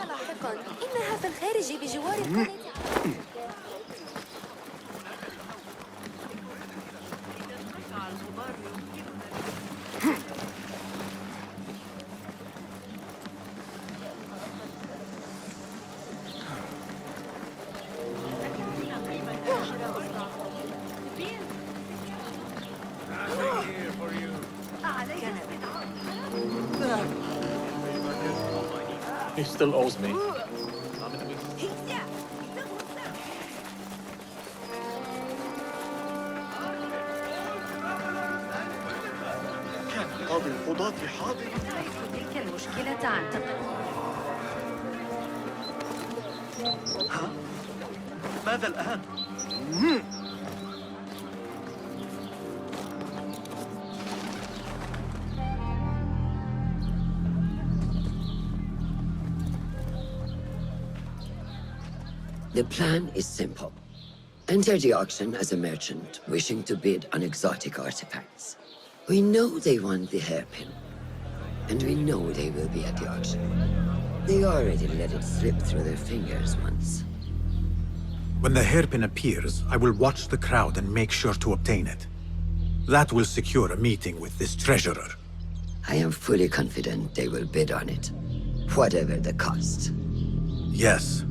لاحقا إنها في الخارج بجوار القناة. He still owes me. كان قاضي القضاة حاضر. تعرف تلك المشكلة أعتقد. ها؟ ماذا الآن؟ The plan is simple. Enter the auction as a merchant wishing to bid on exotic artifacts. We know they want the hairpin, and we know they will be at the auction. They already let it slip through their fingers once. When the hairpin appears, I will watch the crowd and make sure to obtain it. That will secure a meeting with this treasurer. I am fully confident they will bid on it, whatever the cost. Yes.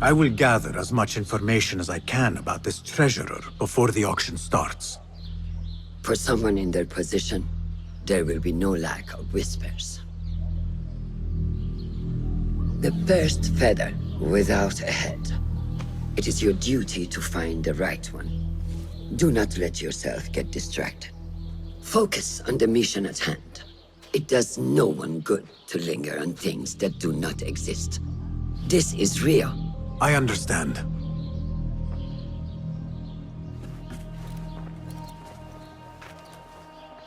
I will gather as much information as I can about this treasurer before the auction starts. For someone in their position, there will be no lack of whispers. The first feather without a head. It is your duty to find the right one. Do not let yourself get distracted. Focus on the mission at hand. It does no one good to linger on things that do not exist. This is real. I understand.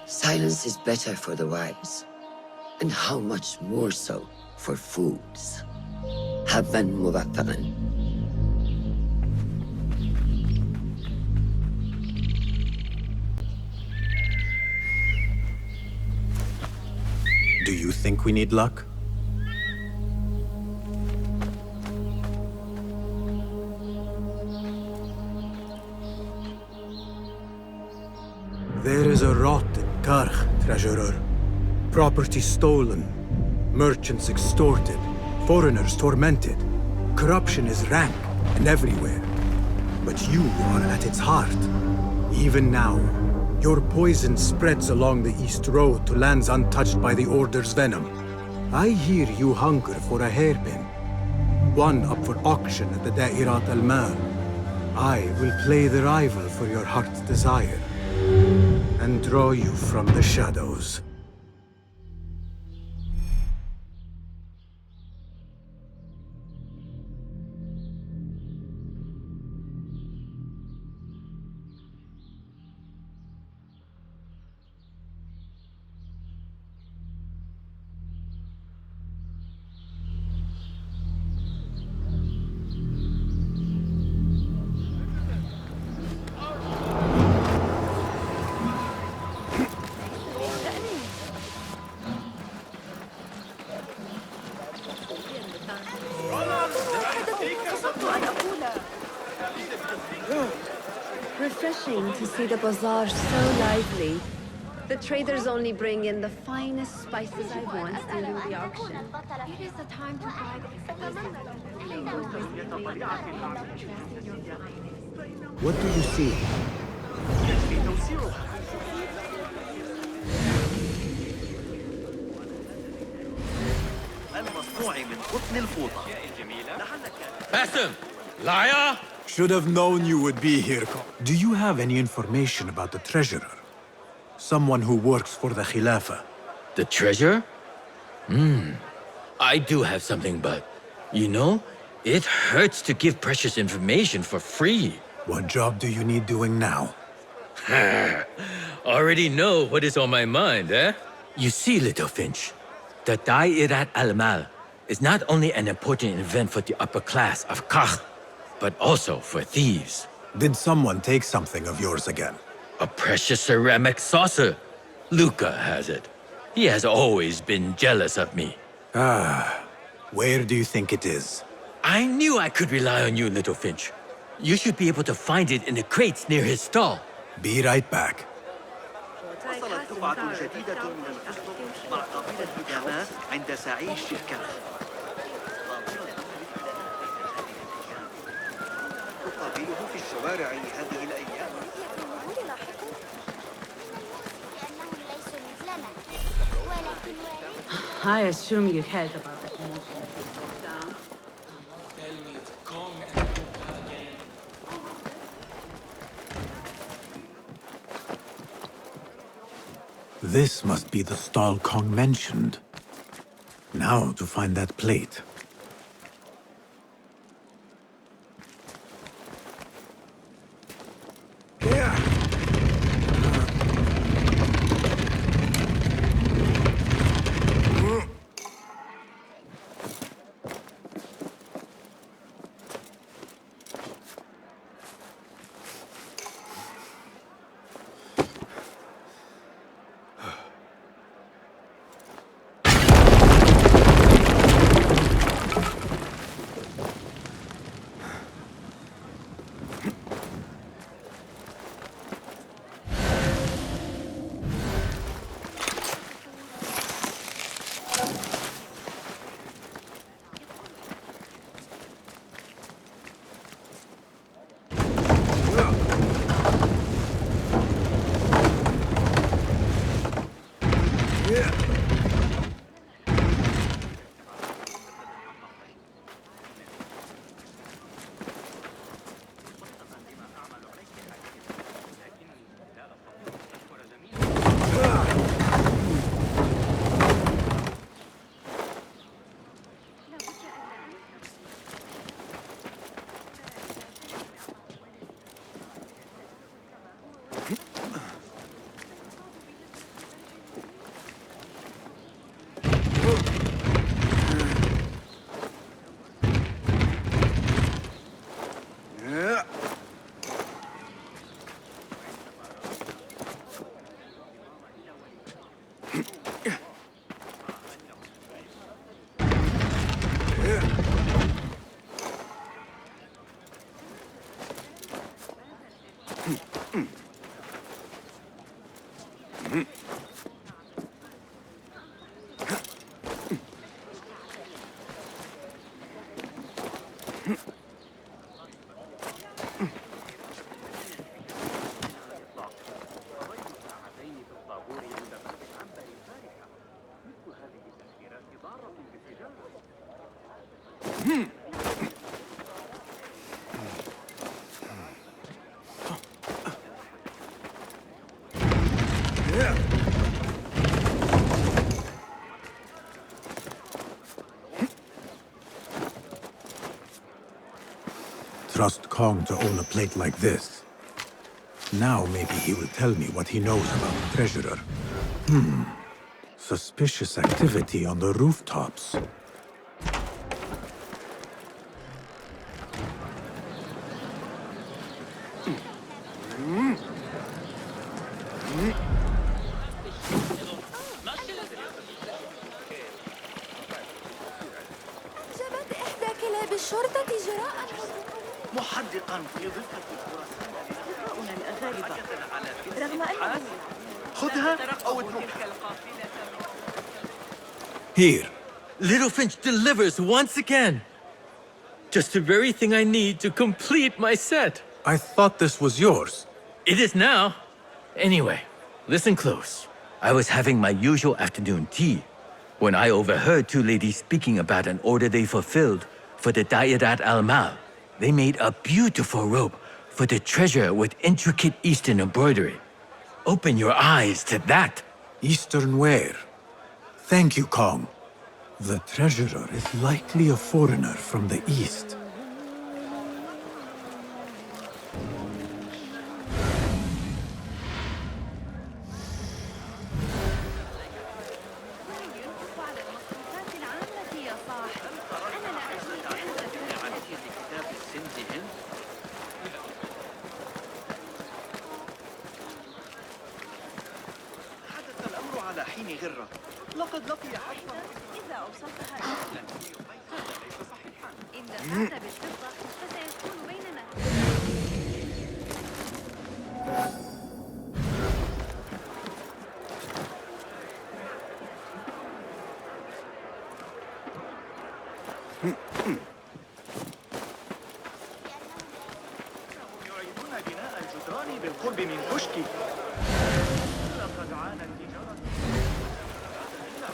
Silence is better for the wise, and how much more so for fools. حباً موفقاً. Do you think we need luck? There is a rot in Karch, treasurer. Property stolen, merchants extorted, foreigners tormented. Corruption is rank and everywhere. But you are at its heart. Even now, your poison spreads along the East Road to lands untouched by the Order's venom. I hear you hunger for a hairpin. One up for auction at the Da'irat al-Mal. I will play the rival for your heart's desire and draw you from the shadows. Refreshing to see the bazaar so lively. The traders only bring in the finest spices I want during the auction. It is the time to buy the What do you see? المصنوع من قطن الفوطة. Basim! Liar! Should have known you would be here. Do you have any information about the treasurer? Someone who works for the Khilafah. The treasure? I do have something, but... You know, it hurts to give precious information for free. What job do you need doing now? Already know what is on my mind, eh? You see, Little Finch, the Da'irat al-Mal is not only an important event for the upper class of Kach, but also for thieves. Did someone take something of yours again? A precious ceramic saucer. Luca has it. He has always been jealous of me. Where do you think it is? I knew I could rely on you, little Finch. You should be able to find it in the crates near his stall. Be right back. وصلت دفعة جديدة من الفستق مع قافلة هجمات عند ساعي الشركة. تقابله في الشوارع هذه الأيام. I assume you heard about that movie. This must be the stall Kong mentioned. Now to find that plate. Trust Kong to own a plate like this. Now maybe he will tell me what he knows about the treasurer. Suspicious activity on the rooftops. جبت إحدى كلاب الشرطة جراء محدقا في ضفة الخراسان. الأغاربة رغم أنه خذها أو اتركها. Here. Little Finch delivers once again. Just the very thing I need to complete my set. I thought this was yours. It is now. Anyway, listen close. I was having my usual afternoon tea when I overheard two ladies speaking about an order they fulfilled for the Dairat al-Mal. They made a beautiful robe for the treasure with intricate Eastern embroidery. Open your eyes to that. Eastern ware. Thank you, Kong. The treasurer is likely a foreigner from the East. حين غرة. لقد لقي حتما إذا أوصلتها إلى إن دفعت بالفضة فسيكون بيننا. يعيدون بناء الجدران بالقرب من كشكي. لقد عانت تجارة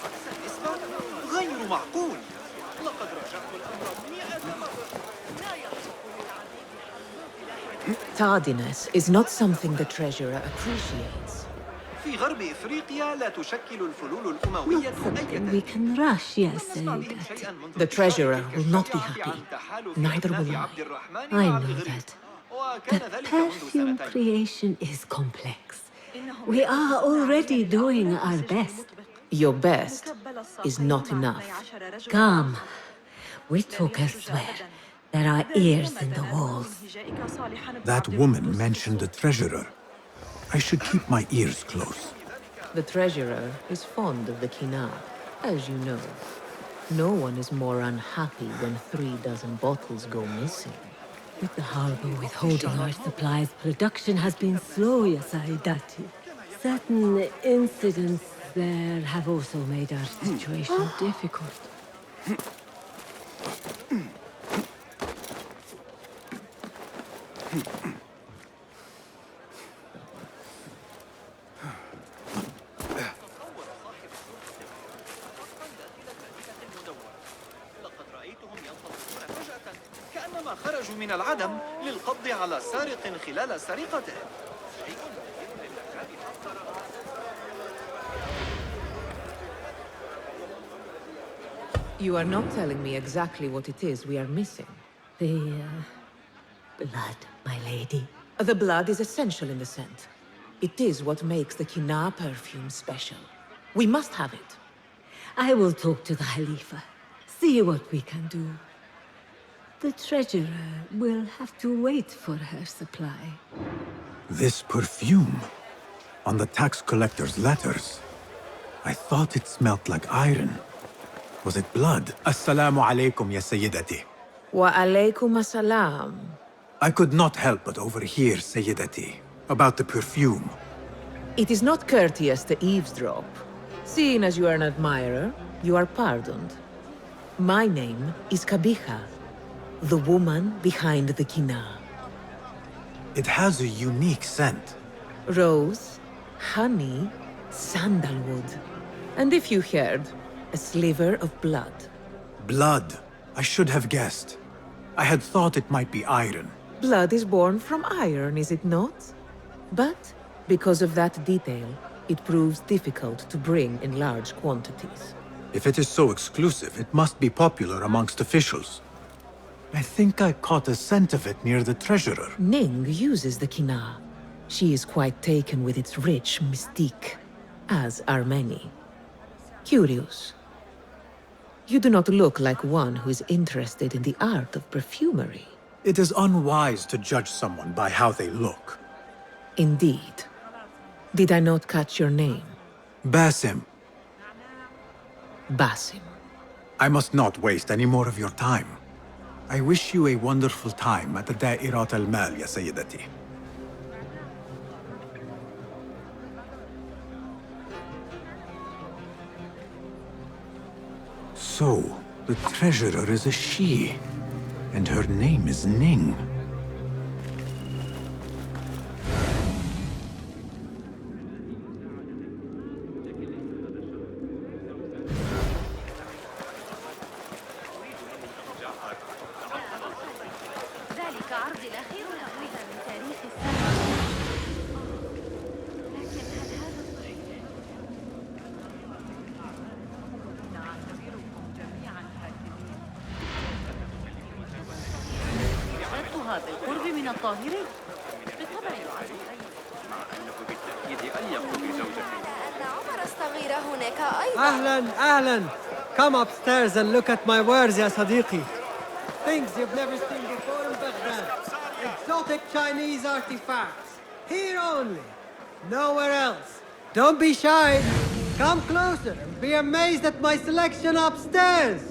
عكس النسبة غير معقول. لقد راجعت الأمر 100 مرة. لا يصح Tardiness is not something the treasurer appreciates. في غرب إفريقيا لا تشكل الفلول الأموية Something we أي can rush, yes, The treasurer will not be happy. Neither will I. I know that. The perfume creation is complex. We are already doing our best. Your best is not enough. Come. We talk elsewhere. There are ears in the walls. That woman mentioned the treasurer. I should keep my ears close. The treasurer is fond of the kina, as you know. No one is more unhappy when 3 bottles go missing. With the harbor withholding our supplies, production has been slow, Yasaidati. Certain incidents there have also made our situation difficult. لقد رأيتهم ينطلقون فجأة كأنما خرجوا من العدم للقبض على سارق خلال سرقته. You are not telling me exactly what it is we are missing. The blood, my lady. The blood is essential in the scent. It is what makes the kina perfume special. We must have it. I will talk to the Khalifa. See what we can do. The treasurer will have to wait for her supply. This perfume on the tax collector's letters. I thought it smelt like iron. Was it blood? Assalamu alaikum, ya Sayyidati. Wa alaykum assalam. I could not help but overhear, Sayyidati, about the perfume. It is not courteous to eavesdrop. Seeing as you are an admirer, you are pardoned. My name is Kabiha, the woman behind the kina. It has a unique scent. Rose, honey, sandalwood. And if you heard, a sliver of blood. Blood. I should have guessed. I had thought it might be iron. Blood is born from iron, is it not? But because of that detail, it proves difficult to bring in large quantities. If it is so exclusive, it must be popular amongst officials. I think I caught a scent of it near the treasurer. Ning uses the kina. She is quite taken with its rich mystique, as are many. Curious. You do not look like one who is interested in the art of perfumery. It is unwise to judge someone by how they look. Indeed. Did I not catch your name? Basim, Basim. I must not waste any more of your time. I wish you a wonderful time at the Da'irat al-Mal, ya Sayyidati. So, the treasurer is a she, and her name is Ning. ذلك عرضي الأخير لأريد من تاريخ السنة. لكن هل هذا الصحيح؟ وجدتها بالقرب من الطاهري. بالطبع يعد مع أنه بالتأكيد أليق بزوجته. أن عمر الصغير هناك أيضا. أهلاً. Come upstairs and look at my wares, ya Sadiqi. Things you've never seen before in Baghdad. Exotic Chinese artifacts. Here only. Nowhere else. Don't be shy. Come closer and be amazed at my selection upstairs.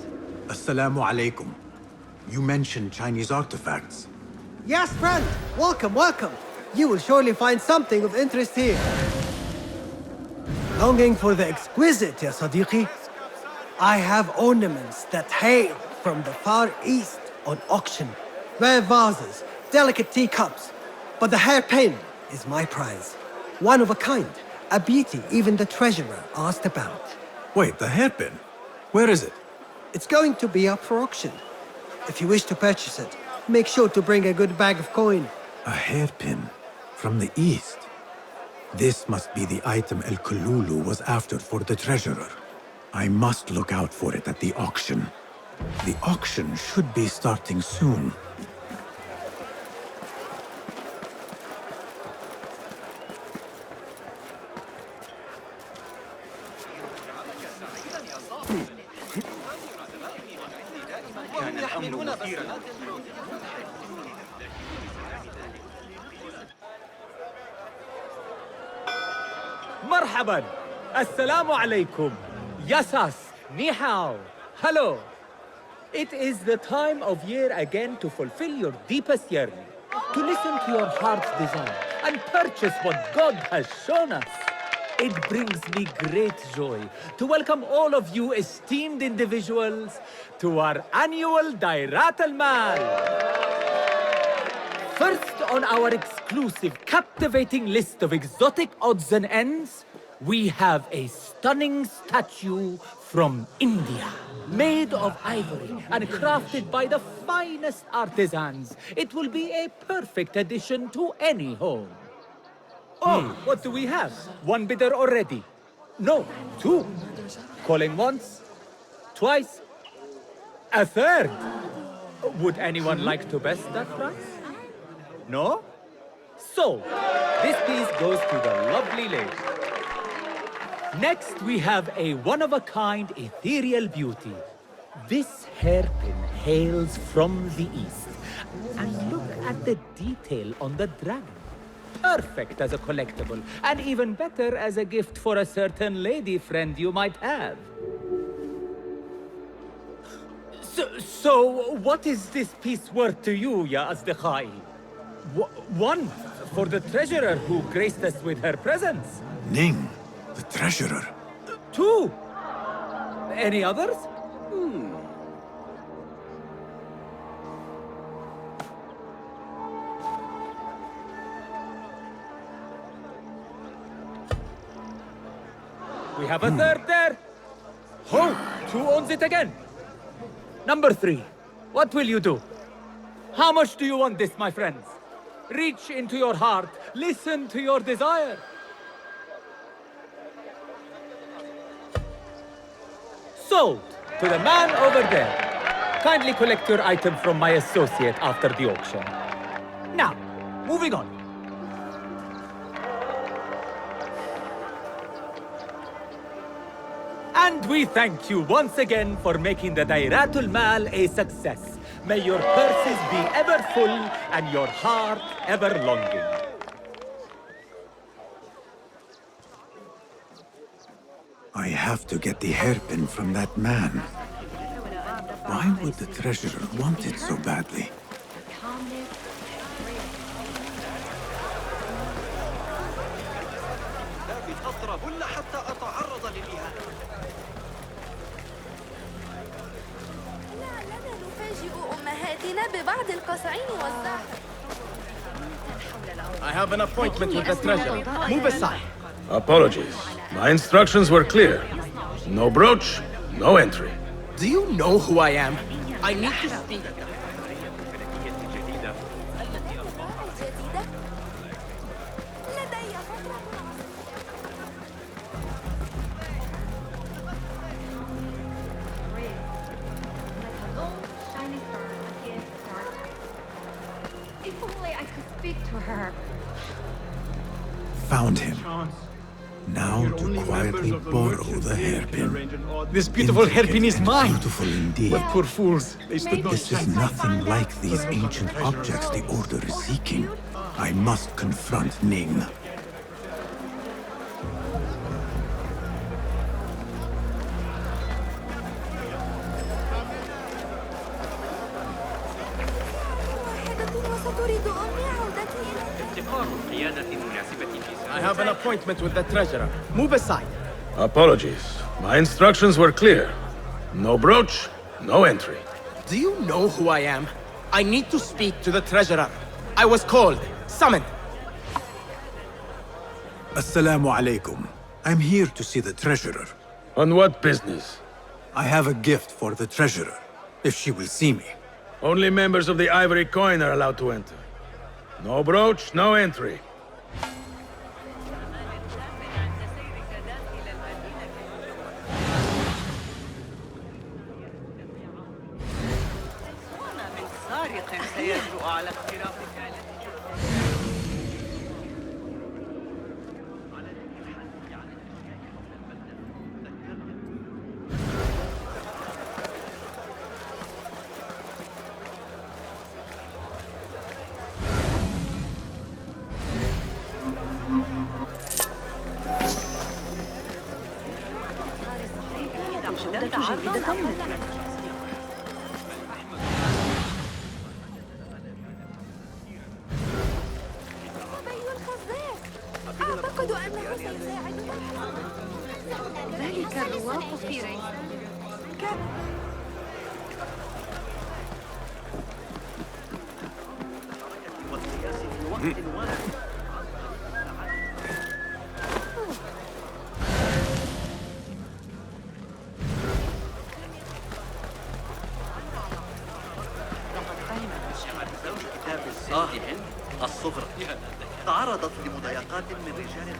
Assalamu alaikum. You mentioned Chinese artifacts. Yes, friend. Welcome, welcome. You will surely find something of interest here. Longing for the exquisite, ya Sadiqi? I have ornaments that hail from the Far East on auction. Rare vases, delicate teacups. But the hairpin is my prize. One of a kind. A beauty even the treasurer asked about. Wait, the hairpin? Where is it? It's going to be up for auction. If you wish to purchase it, make sure to bring a good bag of coin. A hairpin from the east. This must be the item El Kululu was after for the treasurer. I must look out for it at the auction. The auction should be starting soon. مرحبا السلام عليكم Yasas Ni hao Hello It is the time of year again to fulfill your deepest yearning, to listen to your heart's desire and purchase what God has shown us. It brings me great joy to welcome all of you esteemed individuals to our annual Dairat al-Mal. First on our exclusive, captivating list of exotic odds and ends, we have a stunning statue from India. Made of ivory and crafted by the finest artisans, it will be a perfect addition to any home. Oh, what do we have? One bidder already? No, two. Calling once, twice, a third. Would anyone like to best that price? No? So, this piece goes to the lovely lady. Next, we have a one-of-a-kind ethereal beauty. This hairpin hails from the east. And look at the detail on the dragon. Perfect as a collectible, and even better as a gift for a certain lady friend you might have. So what is this piece worth to you, ya Asdiqai? One, for the treasurer who graced us with her presence. Ning, the treasurer. Two. Any others? We have a third there. Ho! Who owns it again? Number three. What will you do? How much do you want this, my friends? Reach into your heart. Listen to your desire. Sold to the man over there. Kindly collect your item from my associate after the auction. Now, moving on. And we thank you once again for making the Dairatul Mal a success. May your purses be ever full and your heart ever longing. I have to get the hairpin from that man. Why would the treasurer want it so badly? I have an appointment with the treasurer. Move aside. Apologies. My instructions were clear. No brooch, no entry. Do you know who I am? I need to speak. If only I could speak to her. Found him. Now to quietly borrow the hairpin. This beautiful hairpin is mine. Beautiful indeed. What poor fools. They stood not This is nothing like these ancient objects the Order is seeking. I must confront Ning. I have an appointment with the treasurer. Move aside. Apologies. My instructions were clear. No brooch, no entry. Do you know who I am? I need to speak to the treasurer. I was called, summoned. Assalamu alaikum. I'm here to see the treasurer. On what business? I have a gift for the treasurer, if she will see me. Only members of the Ivory Coin are allowed to enter. No brooch, no entry. أعتقد أنه سيساعدنا. ذلك الرواق في ريس. الصغرى تعرضت لمضايقات من رجال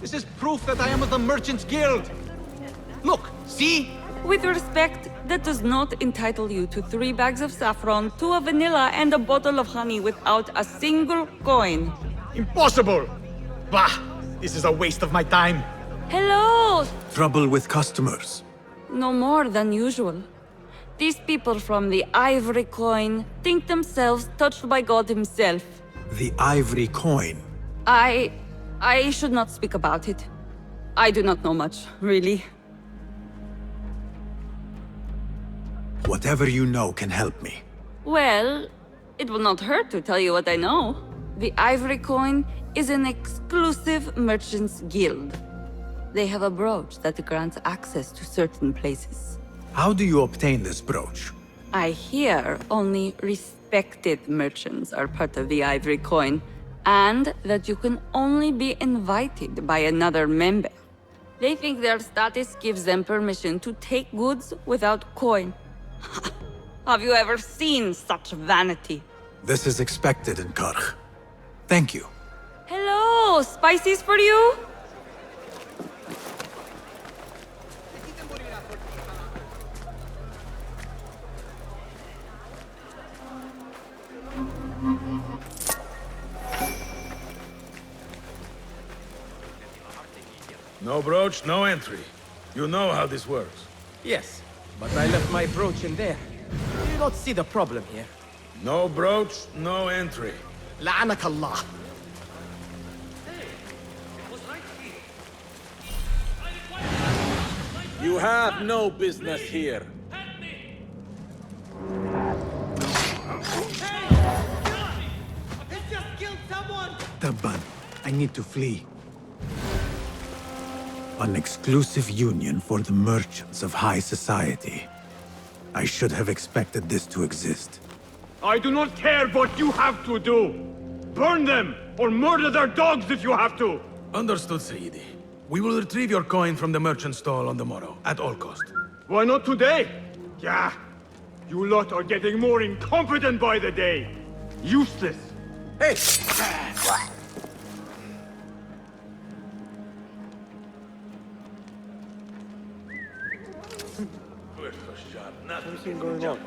This is proof that I am of the Merchants Guild. Look, see? With respect, that does not entitle you to 3 bags of saffron, 2 of vanilla, and a bottle of honey without a single coin. Impossible! Bah! This is a waste of my time. Hello! Trouble with customers. No more than usual. These people from the Ivory Coin think themselves touched by God himself. The Ivory Coin. I should not speak about it. I do not know much, really. Whatever you know can help me. Well, it will not hurt to tell you what I know. The Ivory Coin is an exclusive merchants guild. They have a brooch that grants access to certain places. How do you obtain this brooch? I hear only respected merchants are part of the Ivory Coin, and that you can only be invited by another member. They think their status gives them permission to take goods without coin. Have you ever seen such vanity? This is expected in Karch. Thank you. Hello, spices for you? No brooch, no entry. You know how this works. Yes, but I left my brooch in there. Do you not see the problem here? No brooch, no entry. لعنك الله. You have no business here. Tabban, I need to flee. An exclusive union for the merchants of high society. I should have expected this to exist. I do not care what you have to do. Burn them, or murder their dogs if you have to. Understood, Sayyidi. We will retrieve your coin from the merchant stall on the morrow, at all cost. Why not today? Yeah. You lot are getting more incompetent by the day. Useless. Hey! Nothing going on.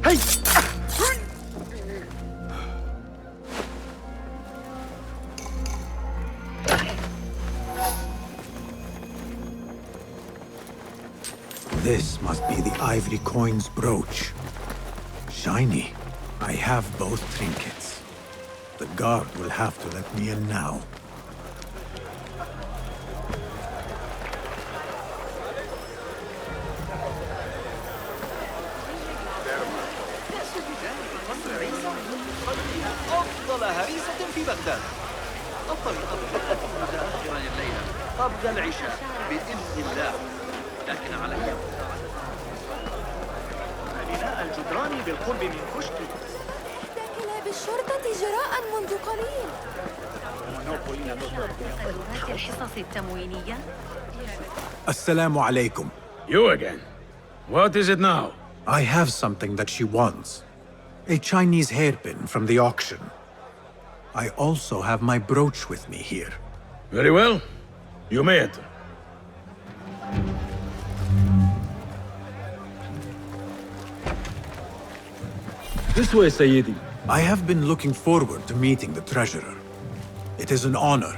Hey! This must be the Ivory Coin's brooch. Shiny. I have both trinkets. The guard will have to let me in now. أفضل هريسة في بغداد. الطريقة متاخرة الليلة قبل العشاء بإذن الله. لكن علي بناء الجدران بالقرب من كشكي. إحدى كلاب الشرطة جراء منذ قليل. الحصص التموينية. Assalamu alaikum. You again. What is it now? I have something that she wants. A Chinese hairpin from the auction. I also have my brooch with me here. Very well. You may enter. This way, Sayyidi. I have been looking forward to meeting the treasurer. It is an honor.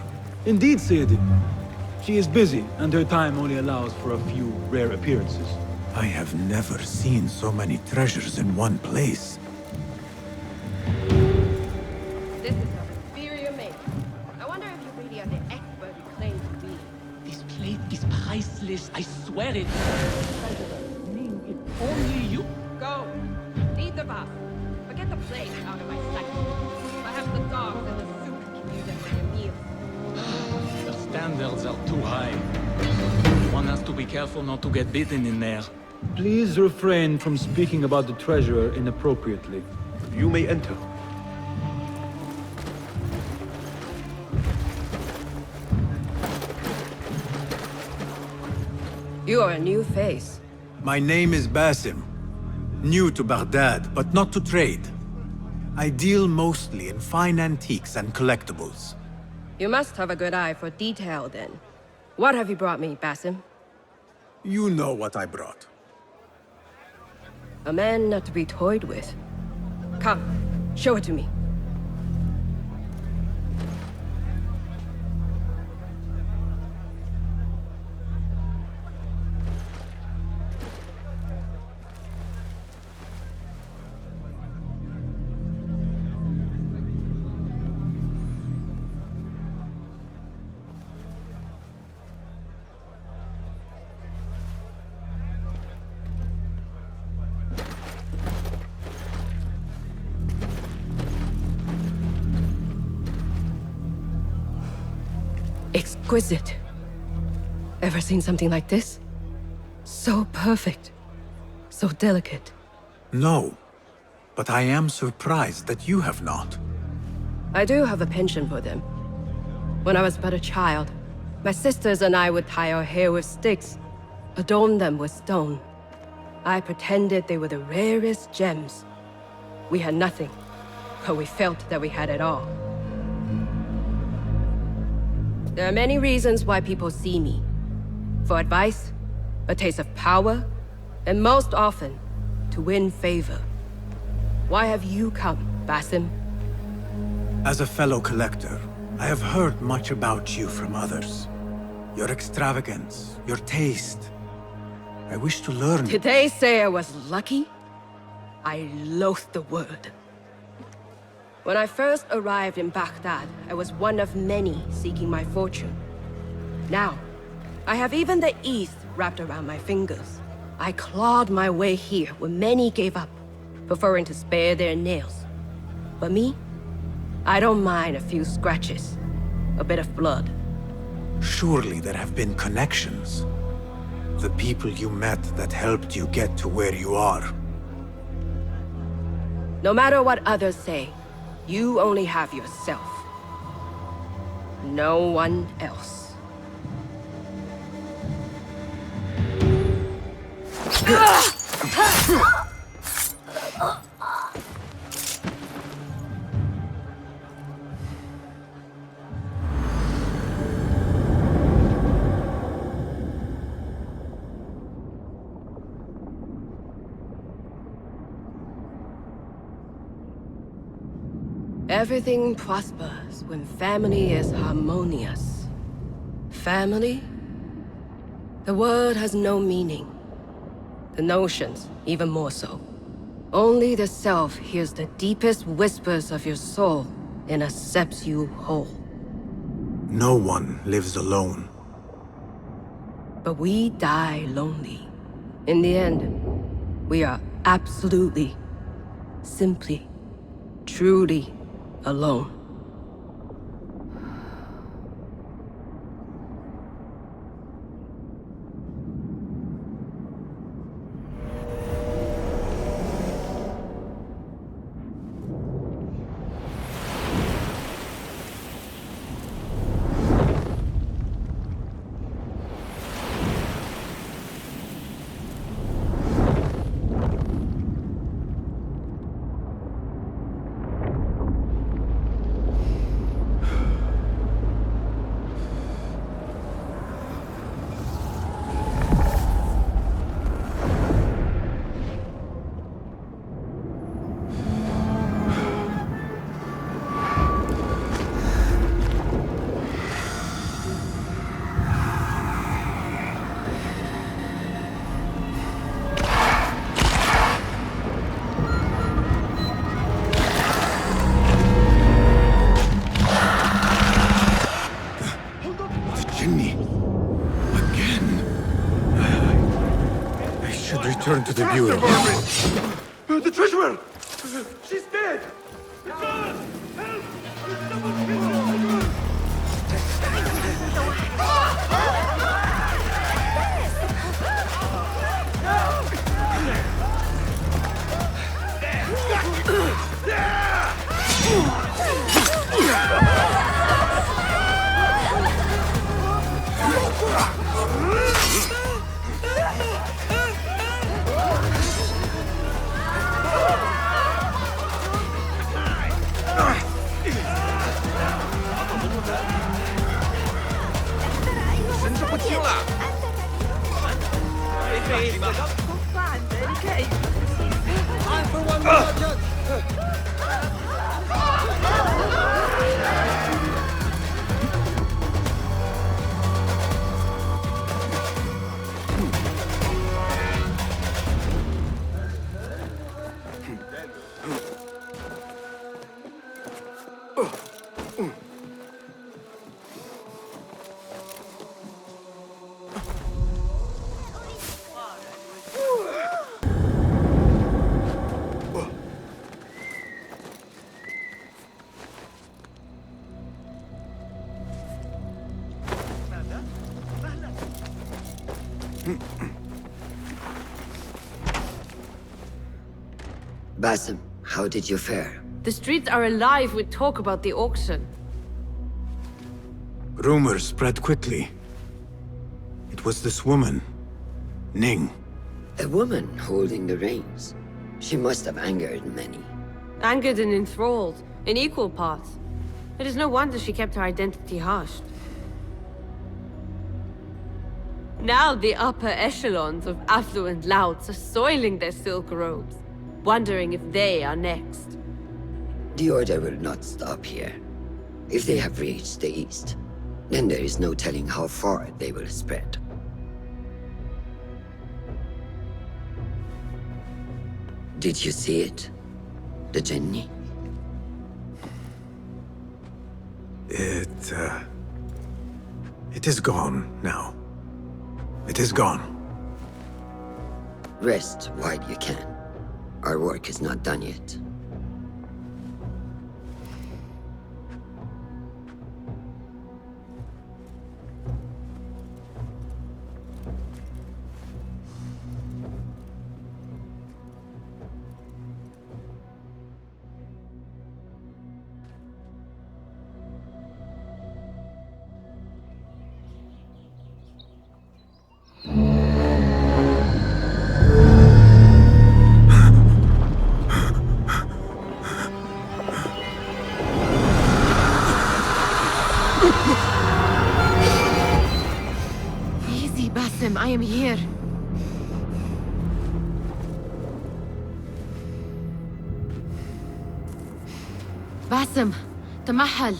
Indeed, Sayyidi. She is busy, and her time only allows for a few rare appearances. I have never seen so many treasures in one place. This is of inferior make. I wonder if you really are the expert you claim to be. This plate is priceless, I swear it. If only you... Go. Leave the bath. Forget the plate out of my sight. Perhaps the dogs and the soup can use it for your meal. The standards are too high. One has to be careful not to get bitten in there. Please refrain from speaking about the treasurer inappropriately. You may enter. You are a new face. My name is Basim. New to Baghdad, but not to trade. I deal mostly in fine antiques and collectibles. You must have a good eye for detail, then. What have you brought me, Basim? You know what I brought. A man not to be toyed with. Come, show it to me. Exquisite. Ever seen something like this? So perfect. So delicate. No, but I am surprised that you have not. I do have a penchant for them. When I was but a child, my sisters and I would tie our hair with sticks, adorn them with stone. I pretended they were the rarest gems. We had nothing, but we felt that we had it all. There are many reasons why people see me. For advice, a taste of power, and most often, to win favor. Why have you come, Basim? As a fellow collector, I have heard much about you from others. Your extravagance, your taste. I wish to learn. Did they say I was lucky? I loathe the word. When I first arrived in Baghdad, I was one of many seeking my fortune. Now, I have even the East wrapped around my fingers. I clawed my way here when many gave up, preferring to spare their nails. But me? I don't mind a few scratches, a bit of blood. Surely there have been connections. The people you met that helped you get to where you are. No matter what others say, you only have yourself. No one else. Everything prospers when family is harmonious. Family? The word has no meaning. The notions, even more so. Only the self hears the deepest whispers of your soul and accepts you whole. No one lives alone. But we die lonely. In the end, we are absolutely, simply, truly alone. Return to the bureau. The treasurer! She's dead! Help! Basim, how did you fare? The streets are alive with talk about the auction. Rumors spread quickly. It was this woman, Ning. A woman holding the reins. She must have angered many. Angered and enthralled, in equal parts. It is no wonder she kept her identity hushed. Now the upper echelons of affluent louts are soiling their silk robes, wondering if they are next. The Order will not stop here. If they have reached the east, then there is no telling how far they will spread. Did you see it? The Jinni? It is gone now. It is gone. Rest while you can. Our work is not done yet. Easy, Basim, I am here. Basim, Tamahal.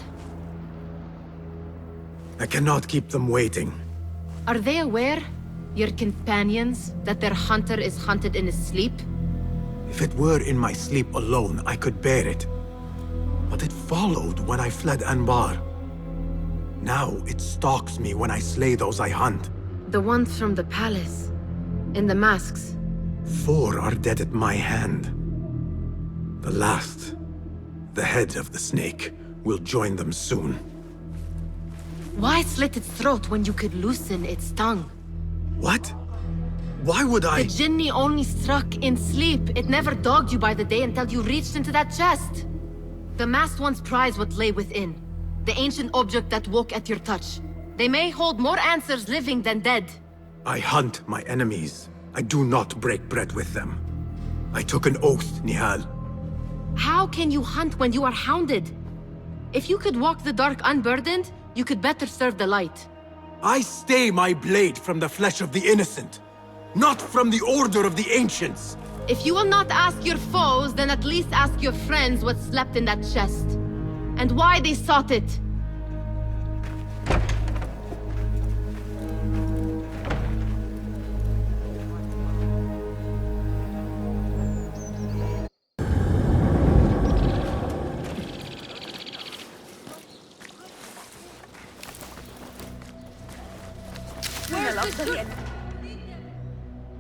I cannot keep them waiting. Are they aware, your companions, that their hunter is hunted in his sleep? If it were in my sleep alone, I could bear it. But it followed when I fled Anbar. Now it stalks me when I slay those I hunt. The ones from the palace. In the masks. 4 are dead at my hand. The last, the head of the snake, will join them soon. Why slit its throat when you could loosen its tongue? What? Why would I? The Jinni only struck in sleep. It never dogged you by the day until you reached into that chest. The masked ones prize what lay within. The ancient object that woke at your touch. They may hold more answers living than dead. I hunt my enemies. I do not break bread with them. I took an oath, Nihal. How can you hunt when you are hounded? If you could walk the dark unburdened, you could better serve the light. I stay my blade from the flesh of the innocent, not from the order of the ancients. If you will not ask your foes, then at least ask your friends what slept in that chest. And why they sought it.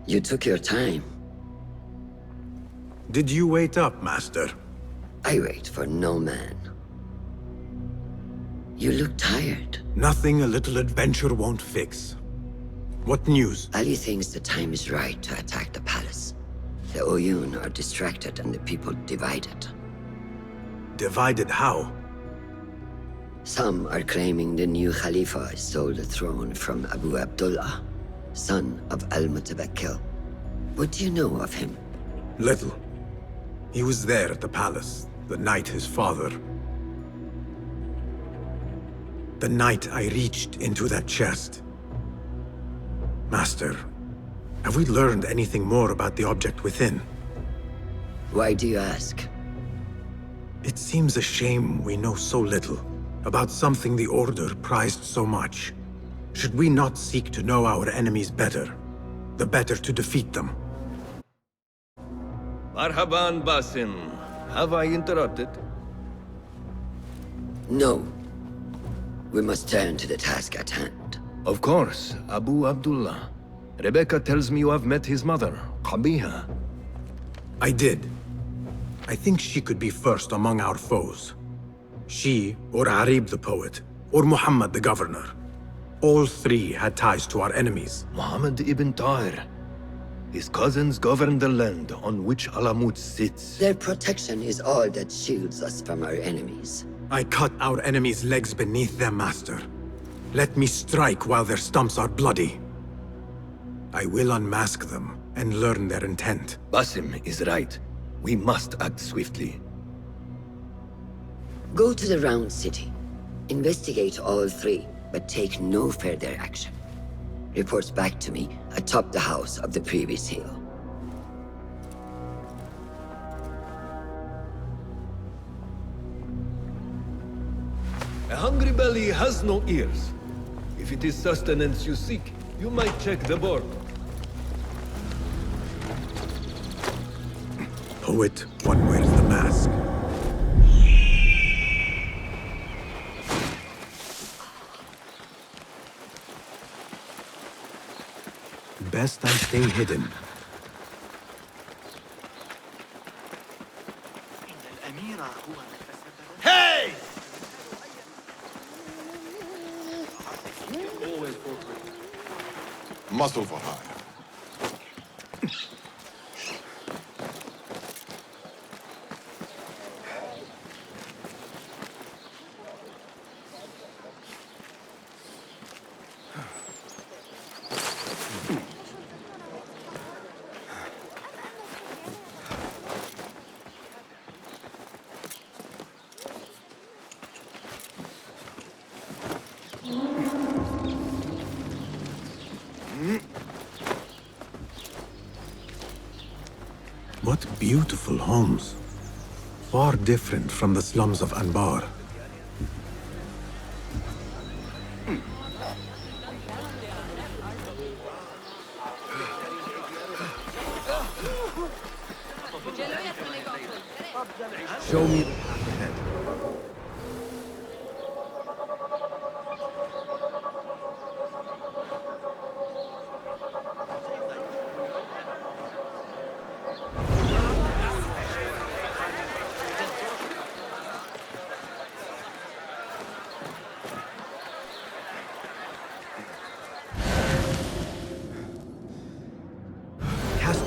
You took your time. Did you wait up, Master? I wait for no man. You look tired. Nothing a little adventure won't fix. What news? Ali thinks the time is right to attack the palace. The Oyun are distracted and the people divided. Divided how? Some are claiming the new Khalifa stole the throne from Abu Abdullah, son of Al-Mutawakkil. What do you know of him? Little. He was there at the palace, the night his father... The night I reached into that chest. Master, have we learned anything more about the object within? Why do you ask? It seems a shame we know so little about something the Order prized so much. Should we not seek to know our enemies better, the better to defeat them? Marhaban, Basim. Have I interrupted? No. We must turn to the task at hand. Of course, Abu Abdullah. Rebecca tells me you have met his mother, Qabiha. I did. I think she could be first among our foes. She, or Arib the poet, or Muhammad the governor. All 3 had ties to our enemies. Muhammad ibn Tahir. His cousins govern the land on which Alamut sits. Their protection is all that shields us from our enemies. I cut our enemies' legs beneath them, Master. Let me strike while their stumps are bloody. I will unmask them and learn their intent. Basim is right. We must act swiftly. Go to the Round City. Investigate all 3, but take no further action. Reports back to me atop the house of the previous hill. A hungry belly has no ears. If it is sustenance you seek, you might check the board. Poet, one wears the mask. Best I stay hidden. Hey! Muscle for hire. What beautiful homes. Far different from the slums of Anbar. Show me the path ahead.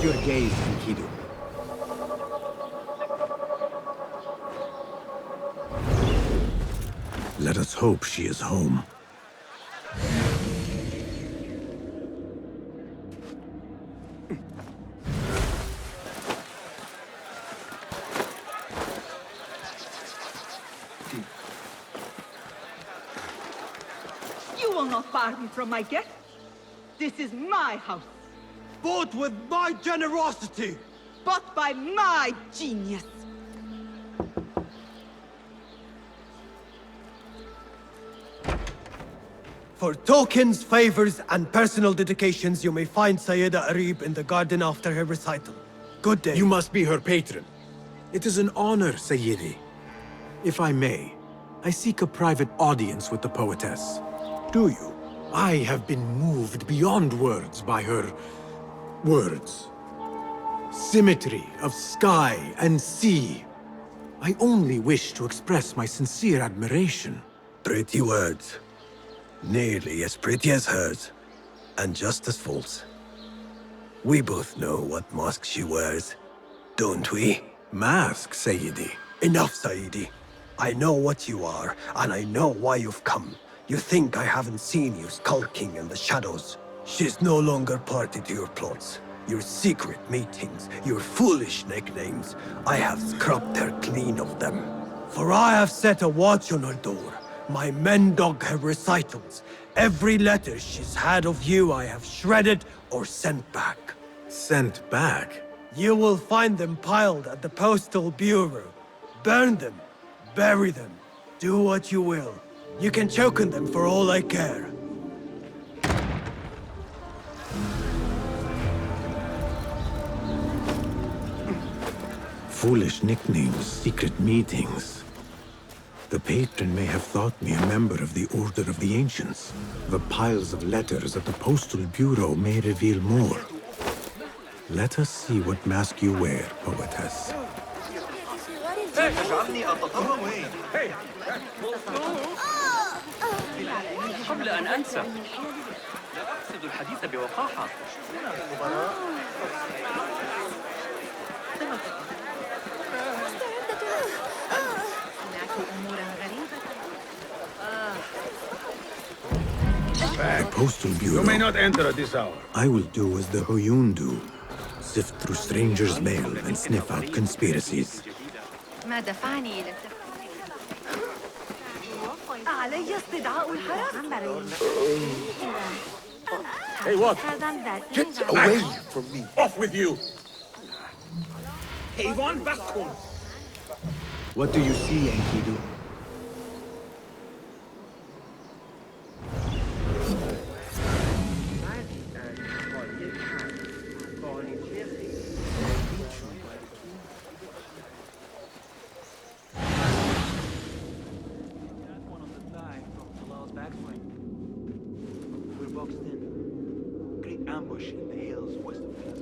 your gaze, Enkidu. Let us hope she is home. You will not bar me from my guest. This is my house. Bought with my generosity! Bought by my genius. For tokens, favors, and personal dedications, you may find Sayyida Arib in the garden after her recital. Good day. You must be her patron. It is an honor, Sayyidi. If I may, I seek a private audience with the poetess. Do you? I have been moved beyond words by her words. Symmetry of sky and sea. I only wish to express my sincere admiration. Pretty words. Nearly as pretty as hers, and just as false. We both know what mask she wears, don't we? Mask, Sayyidi? Enough, Sayyidi. I know what you are, and I know why you've come. You think I haven't seen you skulking in the shadows. She's no longer party to your plots. Your secret meetings, your foolish nicknames. I have scrubbed her clean of them. For I have set a watch on her door. My men dog her recitals. Every letter she's had of you I have shredded or sent back. Sent back? You will find them piled at the Postal Bureau. Burn them. Bury them. Do what you will. You can choke on them for all I care. Foolish nicknames, secret meetings. The patron may have thought me a member of the Order of the Ancients. The piles of letters at the Postal Bureau may reveal more. Let us see what mask you wear, poetess. قبل أن أنسى لا أقصد الحديث بوقاحة. The Postal Bureau. You may not enter at this hour. I will do as the Huyun do. Sift through strangers' mail and sniff out conspiracies. ما دفعني إلى علي استدعاء الحرس. Hey, what? Get away from me. Off with you. حيوان بختم. What do you see, Enkidu? We're boxed in. Great ambush in the hills west of Creed.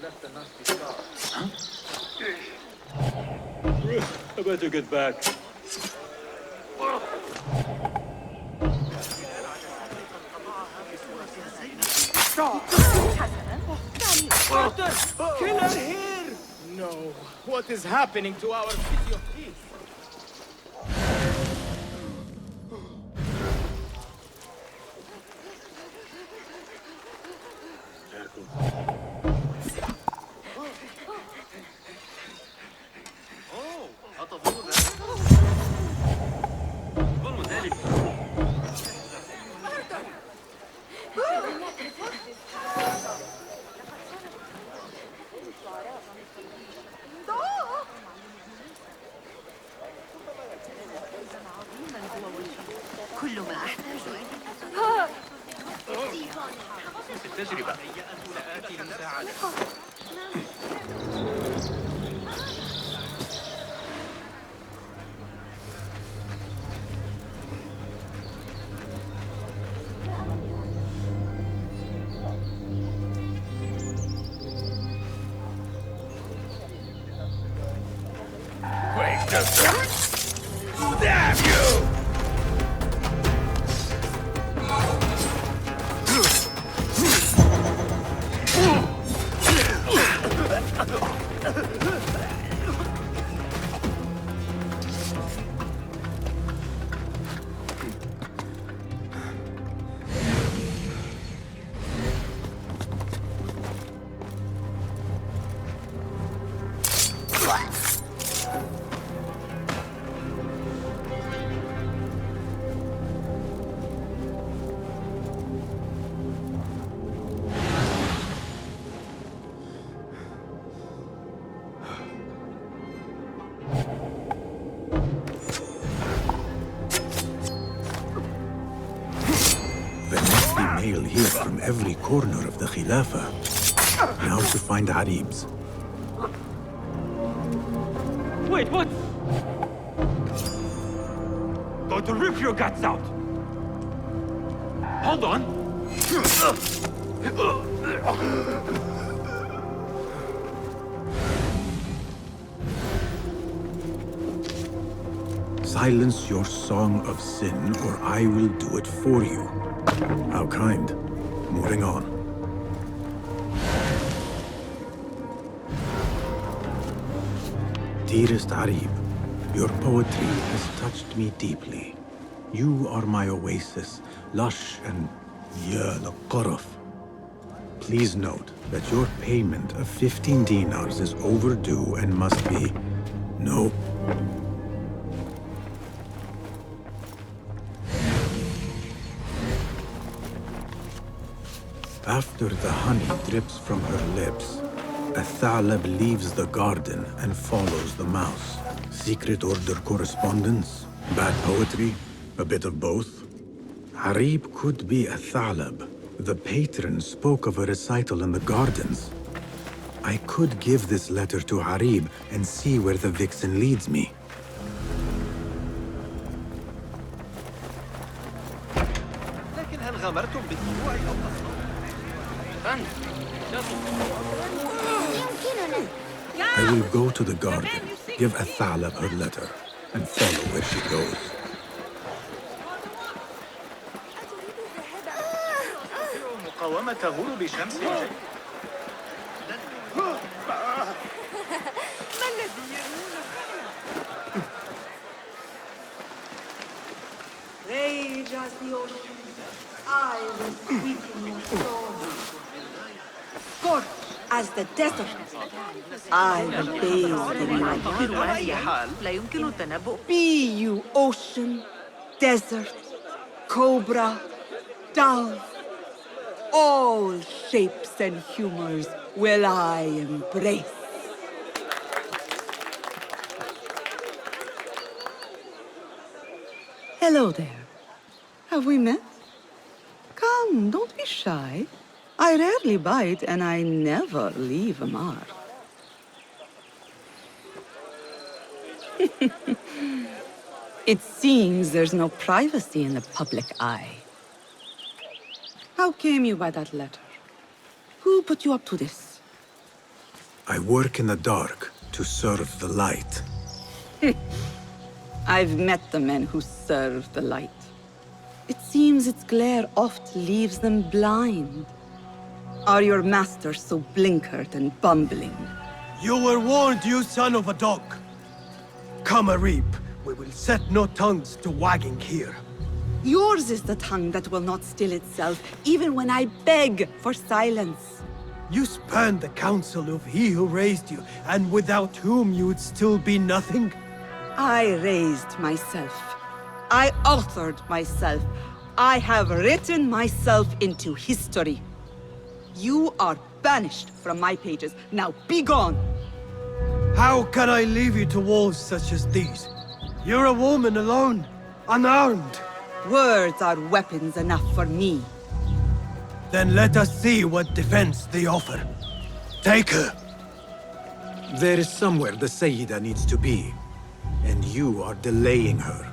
Left a nasty scar. I better get back. Killer here! No. What is happening to our city of peace? كل ما أحتاج التجربة. Wait just a... Damn you! here from every corner of the Khilafah. Now to find Harib's. Wait, what? Going to rip your guts out! Hold on! Silence your song of sin, or I will do it for you. How kind. Moving on. Dearest Harib, your poetry has touched me deeply. You are my oasis, lush and qaraf. Please note that your payment of 15 dinars is overdue and must be... No. After the honey drips from her lips, a thalab leaves the garden and follows the mouse. Secret order correspondence? Bad poetry? A bit of both? Harib could be a thalab. The patron spoke of a recital in the gardens. I could give this letter to Harib and see where the vixen leads me. لكن هل غامرتم بالطلوع أو I will go to the garden, give a thalab her letter, and follow where she goes. مقاومة غروب شمس الجيل. Rage as the ocean, I will sweeten your soul. Scorch as the desert, I will bathe in my blood. Be you ocean, desert, cobra, dove, all shapes and humors will I embrace. Hello there. Have we met? Come, don't be shy. I rarely bite and I never leave a mark. It seems there's no privacy in the public eye. How came you by that letter? Who put you up to this? I work in the dark to serve the light. I've met the men who serve the light. It seems its glare oft leaves them blind. Are your masters so blinkered and bumbling? You were warned, you son of a dog. Come, Harib. We will set no tongues to wagging here. Yours is the tongue that will not still itself, even when I beg for silence. You spurned the counsel of he who raised you, and without whom you would still be nothing. I raised myself. I authored myself. I have written myself into history. You are banished from my pages. Now be gone! How can I leave you to wolves such as these? You're a woman alone, unarmed. Words are weapons enough for me. Then let us see what defense they offer. Take her. There is somewhere the Sayyida needs to be, and you are delaying her.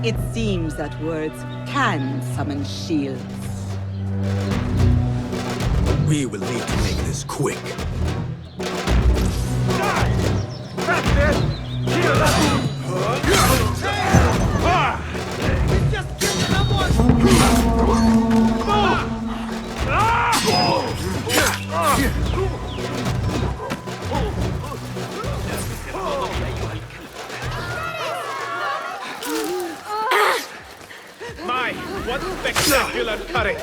It seems that words can summon shields. We will need to make this quick. That's it! Kill that! My, what spectacular courage!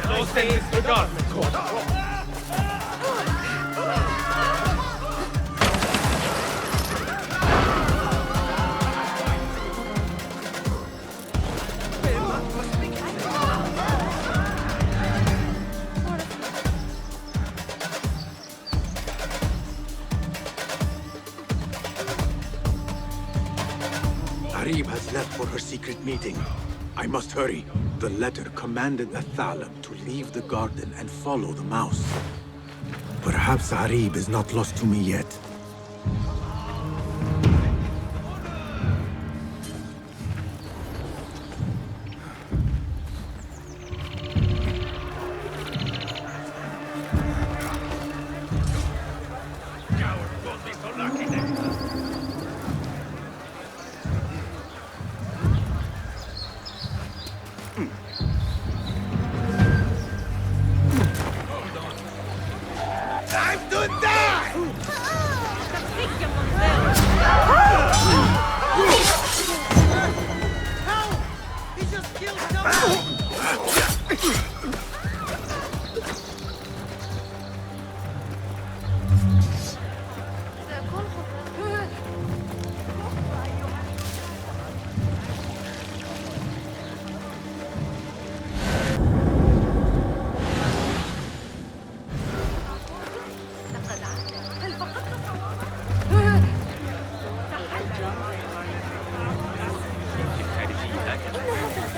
No sense disregard. days left for her secret meeting. I must hurry. The letter commanded Athalam to leave the garden and follow the mouse. Perhaps Arib is not lost to me yet.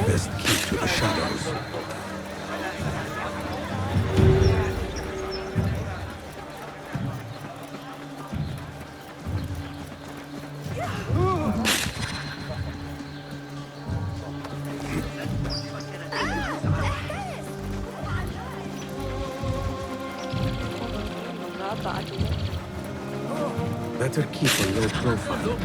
Best keep to the shadows. Better keep a low profile.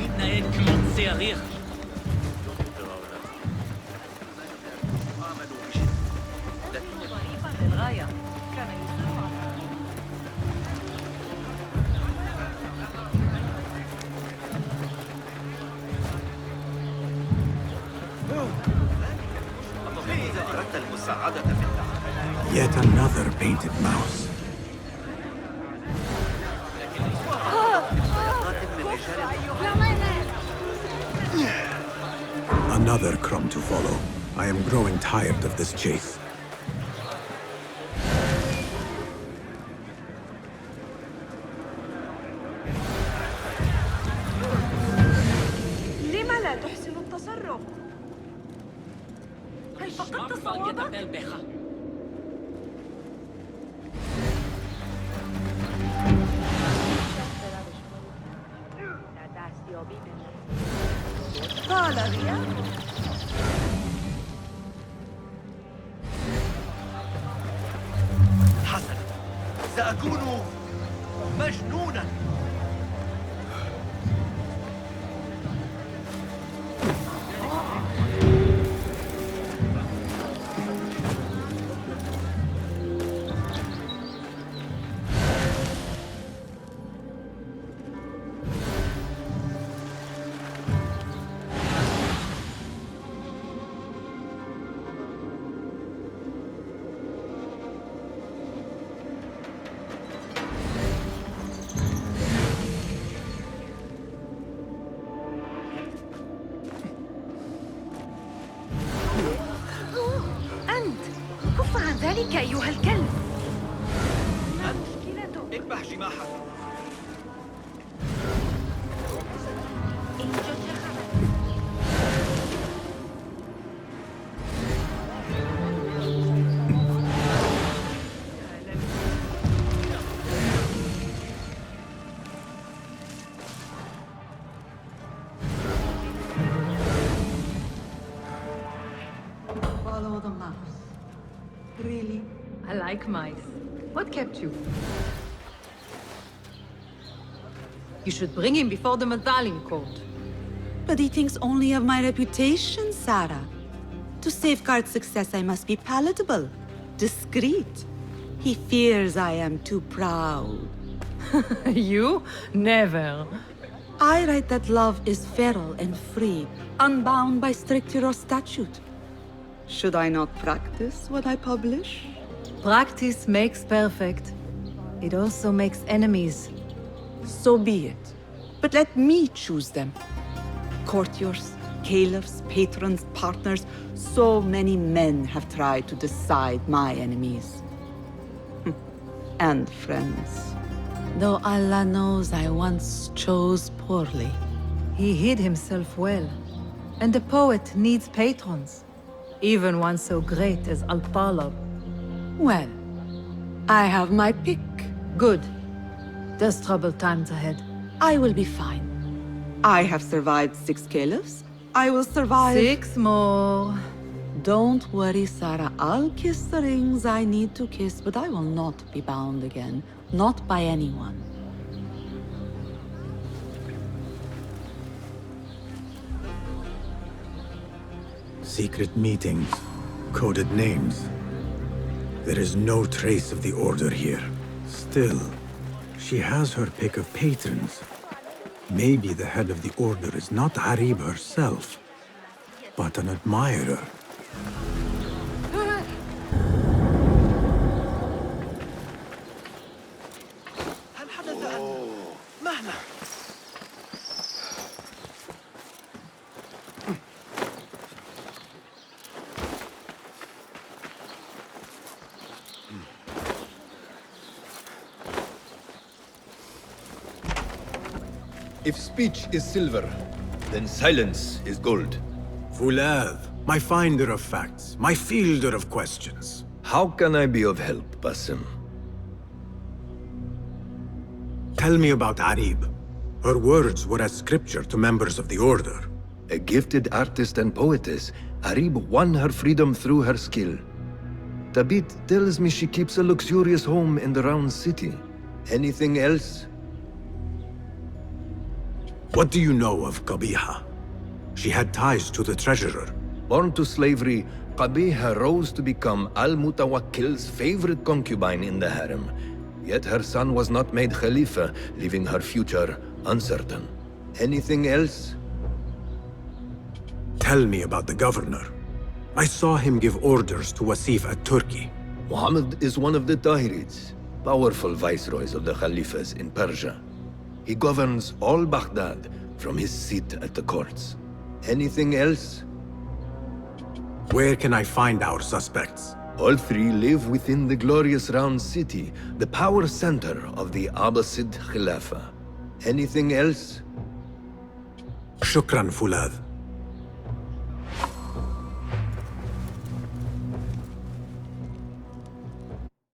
Yet another painted mouse. Another crumb to follow. I am growing tired of this chase. لما لا تحسن التصرف؟ هل فقدت صوابك؟ طال غيابك. حسنا، سأكون مجنونا. كف عن ذلك أيها الكلب. اذبح جماحك. Follow the mouse. Really? I like mice. What kept you? You should bring him before the Mathalim court. But he thinks only of my reputation, Sarah. To safeguard success, I must be palatable, discreet. He fears I am too proud. You? Never. I write that love is feral and free, unbound by stricture or statute. Should I not practice what I publish? Practice makes perfect. It also makes enemies. So be it. But let me choose them. Courtiers, caliphs, patrons, partners. So many men have tried to decide my enemies. And friends. Though Allah knows I once chose poorly. He hid himself well. And the poet needs patrons. Even one so great as Alpalab. Well, I have my pick. Good. There's troubled times ahead. I will be fine. I have survived 6 caliphs. I will survive... 6 more. Don't worry, Sarah. I'll kiss the rings I need to kiss, but I will not be bound again. Not by anyone. Secret meetings, coded names. There is no trace of the Order here. Still, she has her pick of patrons. Maybe the head of the Order is not Harib herself, but an admirer. If speech is silver, then silence is gold. Fulav, my finder of facts, my fielder of questions. How can I be of help, Basim? Tell me about Harib. Her words were as scripture to members of the Order. A gifted artist and poetess, Harib won her freedom through her skill. Tabit tells me she keeps a luxurious home in the Round City. Anything else? What do you know of Qabiha? She had ties to the treasurer. Born to slavery, Qabiha rose to become Al-Mutawakkil's favorite concubine in the harem. Yet her son was not made Khalifa, leaving her future uncertain. Anything else? Tell me about the governor. I saw him give orders to Wasif at Turkey. Muhammad is one of the Tahirids, powerful viceroys of the Khalifas in Persia. He governs all Baghdad from his seat at the courts. Anything else? Where can I find our suspects? All 3 live within the glorious Round City, the power center of the Abbasid Khilafah. Anything else? Shukran, Fulav.